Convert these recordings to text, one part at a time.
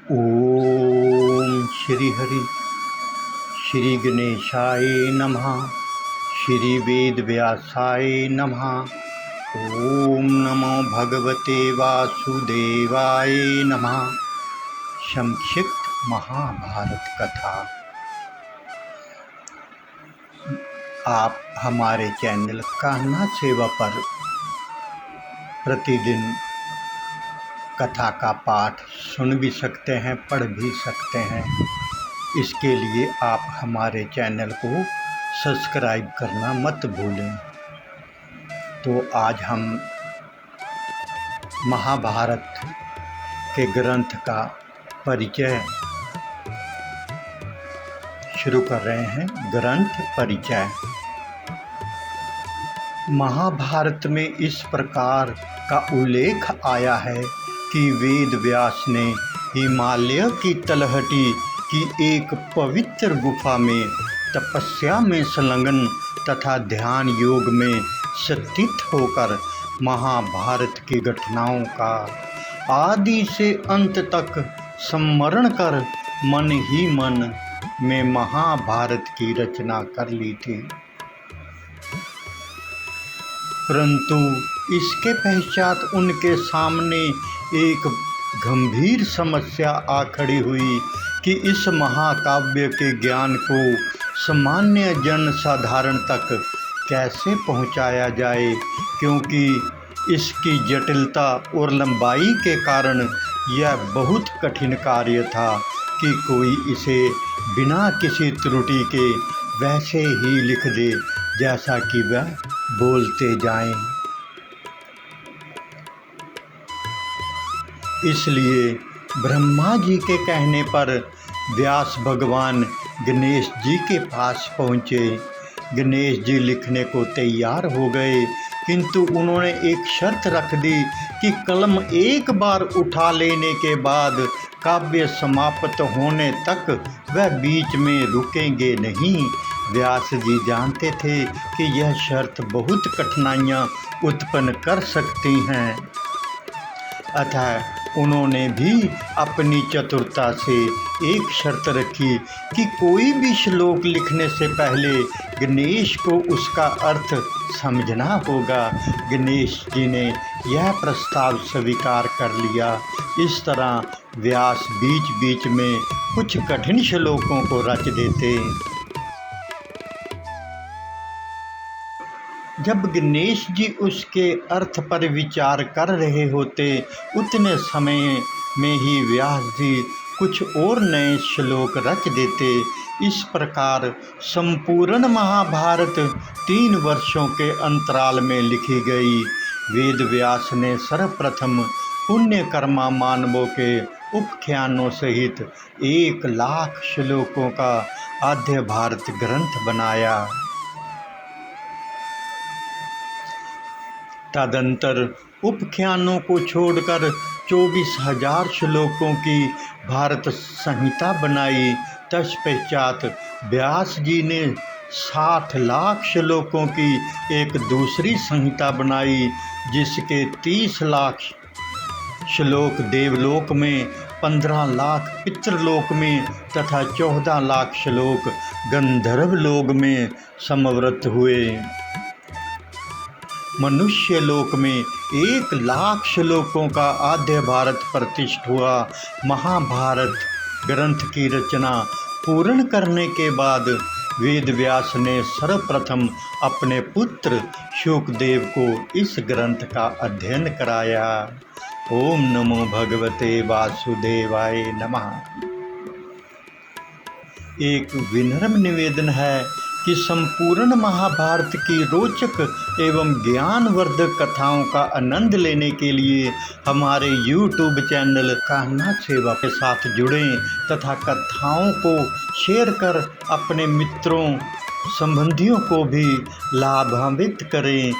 ओम श्री हरि श्री गणेशाय नमः। श्री वेद व्यासाय नमः। ओम नमो भगवते वासुदेवाय नमः। संक्षिप्त महाभारत कथा। आप हमारे चैनल कहना सेवा पर प्रतिदिन कथा का पाठ सुन भी सकते हैं, पढ़ भी सकते हैं। इसके लिए आप हमारे चैनल को सब्सक्राइब करना मत भूलें। तो आज हम महाभारत के ग्रंथ का परिचय शुरू कर रहे हैं। ग्रंथ परिचय। महाभारत में इस प्रकार का उल्लेख आया है कि वेद व्यास ने हिमालय की तलहटी की एक पवित्र गुफा में तपस्या में संलग्न तथा ध्यान योग में स्थित होकर महाभारत की घटनाओं का आदि से अंत तक स्मरण कर मन ही मन में महाभारत की रचना कर ली थी। परंतु इसके पश्चात उनके सामने एक गंभीर समस्या आ खड़ी हुई कि इस महाकाव्य के ज्ञान को सामान्य जन साधारण तक कैसे पहुंचाया जाए, क्योंकि इसकी जटिलता और लंबाई के कारण यह बहुत कठिन कार्य था कि कोई इसे बिना किसी त्रुटि के वैसे ही लिख दे जैसा कि वह बोलते जाएं। इसलिए ब्रह्मा जी के कहने पर व्यास भगवान गणेश जी के पास पहुँचे। गणेश जी लिखने को तैयार हो गए, किंतु उन्होंने एक शर्त रख दी कि कलम एक बार उठा लेने के बाद काव्य समाप्त होने तक वह बीच में रुकेंगे नहीं। व्यास जी जानते थे कि यह शर्त बहुत कठिनाइयाँ उत्पन्न कर सकती हैं, अतः उन्होंने भी अपनी चतुरता से एक शर्त रखी कि कोई भी श्लोक लिखने से पहले गणेश को उसका अर्थ समझना होगा। गणेश जी ने यह प्रस्ताव स्वीकार कर लिया। इस तरह व्यास बीच बीच में कुछ कठिन श्लोकों को रच देते। जब गणेश जी उसके अर्थ पर विचार कर रहे होते, उतने समय में ही व्यास जी कुछ और नए श्लोक रच देते। इस प्रकार संपूर्ण महाभारत 3 वर्षों के अंतराल में लिखी गई। वेद व्यास ने सर्वप्रथम पुण्यकर्मा मानवों के उपाख्यानों सहित 1 लाख श्लोकों का आद्य भारत ग्रंथ बनाया। तदंतर उपाख्यानों को छोड़कर 24,000 श्लोकों की भारत संहिता बनाई। तत्पश्चात व्यास जी ने 60 लाख श्लोकों की एक दूसरी संहिता बनाई, जिसके 30 लाख श्लोक देवलोक में, 15 लाख पितृलोक में तथा 14 लाख श्लोक गंधर्व लोक में समवर्त हुए। मनुष्य लोक में 1 लाख श्लोकों का आद्य भारत प्रतिष्ठित हुआ। महाभारत ग्रंथ की रचना पूर्ण करने के बाद वेद व्यास ने सर्वप्रथम अपने पुत्र शुकदेव को इस ग्रंथ का अध्ययन कराया। ओम नमो भगवते वासुदेवाय नमः। एक विनम्र निवेदन है कि संपूर्ण महाभारत की रोचक एवं ज्ञानवर्धक कथाओं का आनंद लेने के लिए हमारे YouTube चैनल कहना सेवा के साथ जुड़ें तथा कथाओं को शेयर कर अपने मित्रों संबंधियों को भी लाभान्वित करें।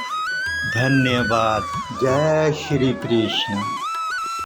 धन्यवाद। जय श्री कृष्ण।